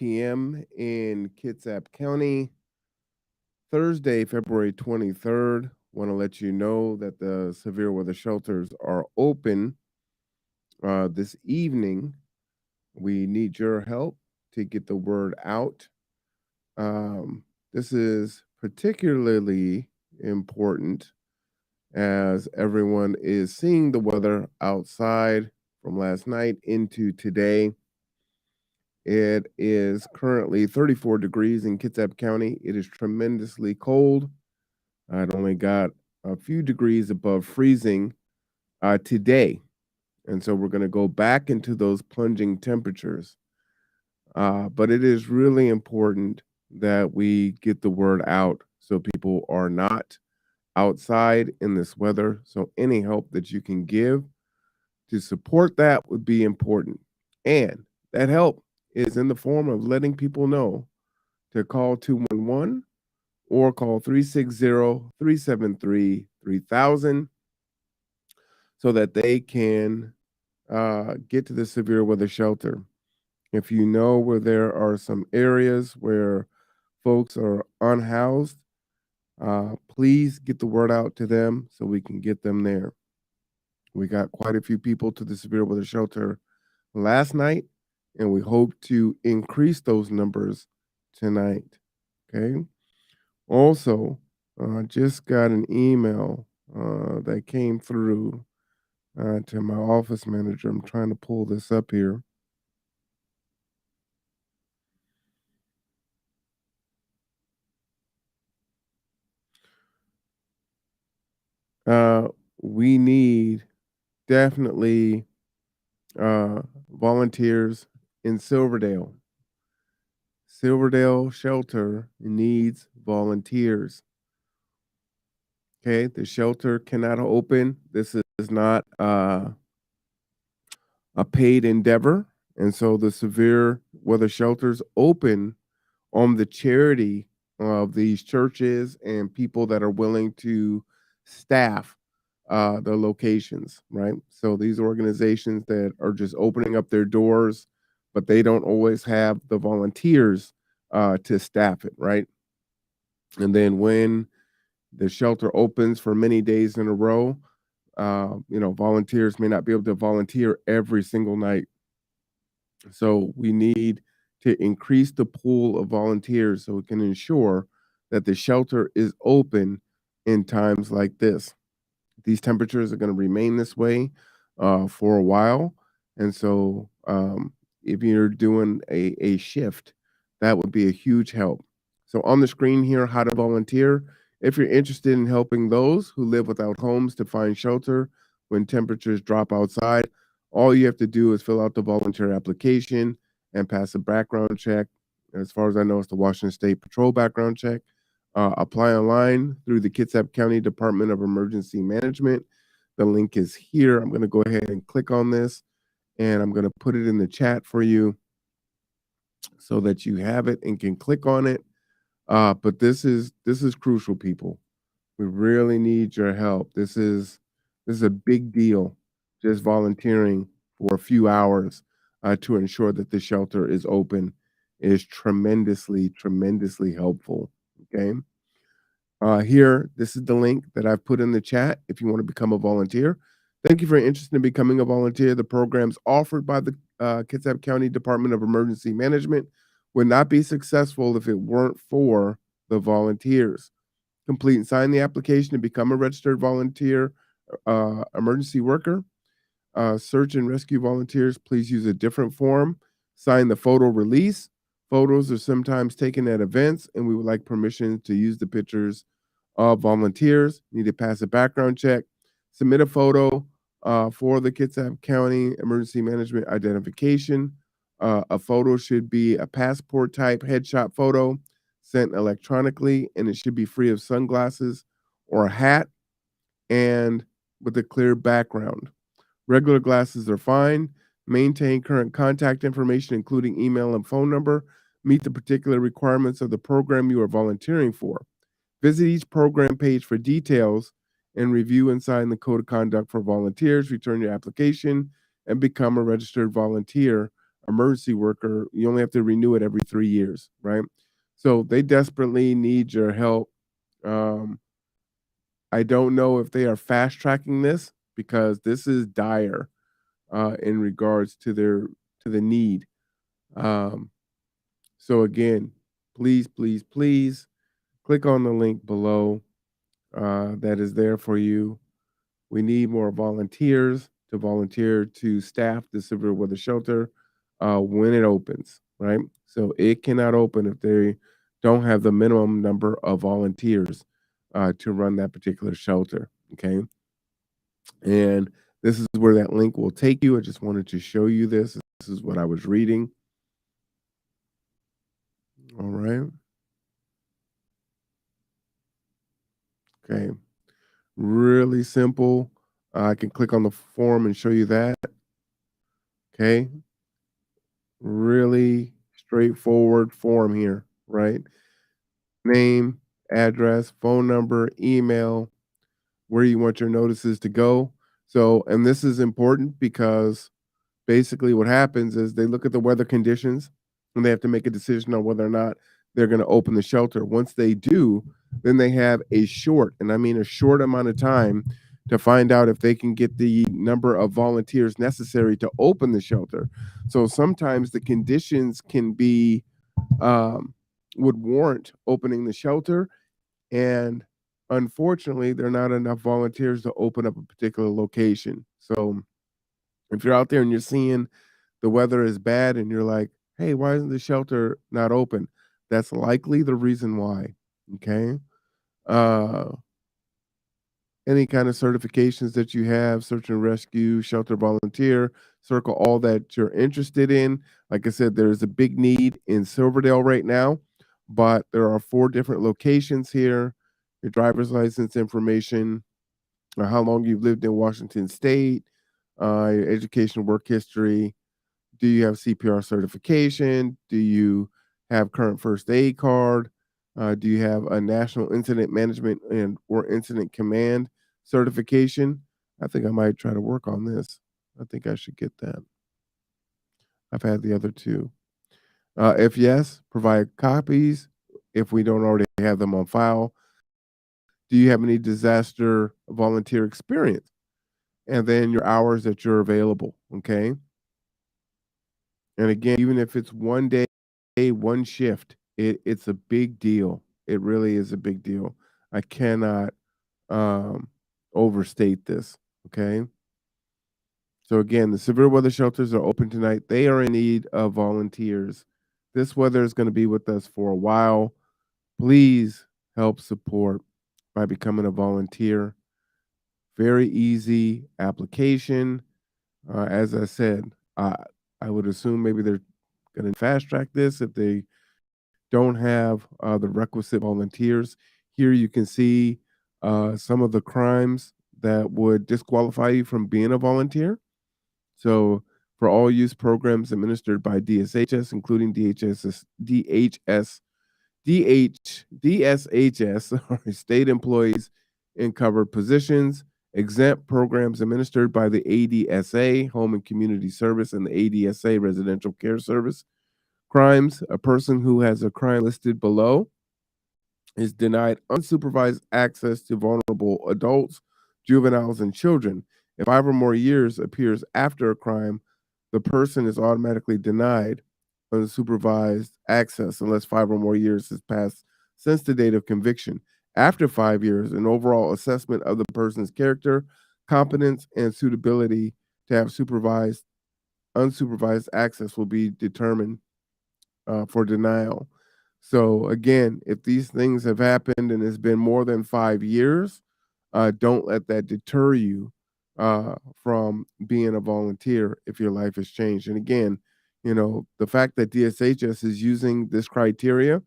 p.m. in Kitsap County, Thursday, February 23rd. Want to let you know that the severe weather shelters are open this evening. We need your help to get the word out. This is particularly important as everyone is seeing the weather outside from last night into today. It is currently 34 degrees in Kitsap County. It is tremendously cold. It only got a few degrees above freezing today. And so we're going to go back into those plunging temperatures. But it is really important that we get the word out so people are not outside in this weather. So any help that you can give to support that would be important. And that help is in the form of letting people know to call 211 or call 360-373-3000 so that they can get to the severe weather shelter. If you know where there are some areas where folks are unhoused, please get the word out to them so we can get them there. We got quite a few people to the severe weather shelter last night, and we hope to increase those numbers tonight. Okay. Also, just got an email that came through to my office manager. I'm trying to pull this up here. We need definitely volunteers in Silverdale. Silverdale shelter needs volunteers. Okay, the shelter cannot open. This is not a paid endeavor. And so the severe weather shelters open on the charity of these churches and people that are willing to staff the locations, right? So these organizations that are just opening up their doors, but they don't always have the volunteers to staff it, right? And then when the shelter opens for many days in a row, volunteers may not be able to volunteer every single night. So we need to increase the pool of volunteers so we can ensure that the shelter is open in times like this. These temperatures are going to remain this way for a while. And so if you're doing a shift, that would be a huge help. So on the screen here, how to volunteer. If you're interested in helping those who live without homes to find shelter when temperatures drop outside, all you have to do is fill out the volunteer application and pass a background check. As far as I know, it's the Washington State Patrol background check. Apply online through the Kitsap County Department of Emergency Management. The link is here. I'm going to go ahead and click on this, and I'm going to put it in the chat for you so that you have it and can click on it. But this is crucial, people. We really need your help. This is a big deal. Just volunteering for a few hours to ensure that the shelter is open is tremendously helpful. Okay. Here, this is the link that I've put in the chat if you want to become a volunteer. Thank you for your interest in becoming a volunteer. The programs offered by the Kitsap County Department of Emergency Management would not be successful if it weren't for the volunteers. Complete and sign the application to become a registered volunteer emergency worker. Search and rescue volunteers, please use a different form. Sign the photo release. Photos are sometimes taken at events, and we would like permission to use the pictures of volunteers. You need to pass a background check. Submit a photo for the Kitsap County Emergency Management identification. A photo should be a passport type headshot photo sent electronically, and it should be free of sunglasses or a hat and with a clear background. Regular glasses are fine. Maintain current contact information, including email and phone number. Meet the particular requirements of the program you are volunteering for. Visit each program page for details and review and sign the code of conduct for volunteers. Return your application and become a registered volunteer emergency worker, you only have to renew it every 3 years, right? So they desperately need your help. Um, I don't know if they are fast tracking this because this is dire in regards to their to the need. Um, so again, please, please, please click on the link below that is there for you. We need more volunteers to volunteer to staff the severe weather shelter when it opens, right? So it cannot open if they don't have the minimum number of volunteers to run that particular shelter. Okay. And this is where that link will take you. I just wanted to show you this. This is what I was reading. All right. Okay. Really simple. I can click on the form and show you that. Okay. Really straightforward form here, right? Name, address, phone number, email, where you want your notices to go. So, and this is important because basically what happens is they look at the weather conditions and they have to make a decision on whether or not they're going to open the shelter. Once they do, then they have a short, and I mean a short amount of time to find out if they can get the number of volunteers necessary to open the shelter. So sometimes the conditions can be um, would warrant opening the shelter, and unfortunately, there are not enough volunteers to open up a particular location. So if you're out there and you're seeing the weather is bad and you're like, "Hey, why isn't the shelter not open?" That's likely the reason why, okay? Uh, any kind of certifications that you have, search and rescue, shelter volunteer, circle all that you're interested in. Like I said, there's a big need in Silverdale right now, but there are 4 different locations here. Your driver's license information, or how long you've lived in Washington State, your education, work history. Do you have CPR certification? Do you have current first aid card? Do you have a national incident management and or incident command certification? I think I might try to work on this. I think I should get that. I've had the other 2. If yes, provide copies if we don't already have them on file. Do you have any disaster volunteer experience? And then your hours that you're available, okay? And again, even if it's 1 day, 1 shift, it's a big deal. It really is a big deal. I cannot, um, overstate this, okay? So again, the severe weather shelters are open tonight. They are in need of volunteers. This weather is gonna be with us for a while. Please help support by becoming a volunteer. Very easy application. As I said, I would assume maybe they're gonna fast track this if they don't have the requisite volunteers. Here you can see some of the crimes that would disqualify you from being a volunteer. So, for all use programs administered by DSHS, including DSHS, or state employees in covered positions, exempt programs administered by the ADSA, Home and Community Service, and the ADSA, Residential Care Service. Crimes, a person who has a crime listed below is denied unsupervised access to vulnerable adults, juveniles, and children. If 5 or more years appears after a crime, the person is automatically denied unsupervised access unless 5 or more years has passed since the date of conviction. After 5 years, an overall assessment of the person's character, competence, and suitability to have unsupervised access will be determined for denial. So again, if these things have happened and it's been more than 5 years, don't let that deter you from being a volunteer if your life has changed. And again, the fact that DSHS is using this criteria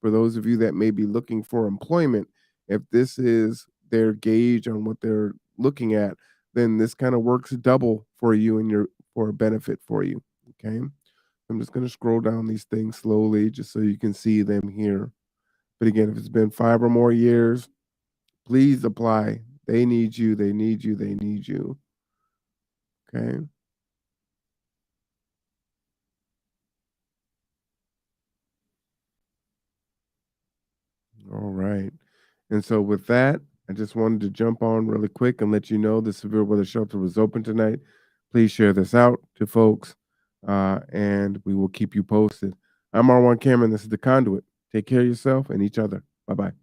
for those of you that may be looking for employment, if this is their gauge on what they're looking at, then this kind of works double for you and your for a benefit for you. Okay. I'm just going to scroll down these things slowly just so you can see them here. But again, if it's been 5 or more years, please apply. They need you. They need you. They need you. Okay. All right. And so with that, I just wanted to jump on really quick and let you know the severe weather shelter was open tonight. Please share this out to folks, and we will keep you posted. I'm R1 Cameron. This is the Conduit. Take care of yourself and each other. Bye bye.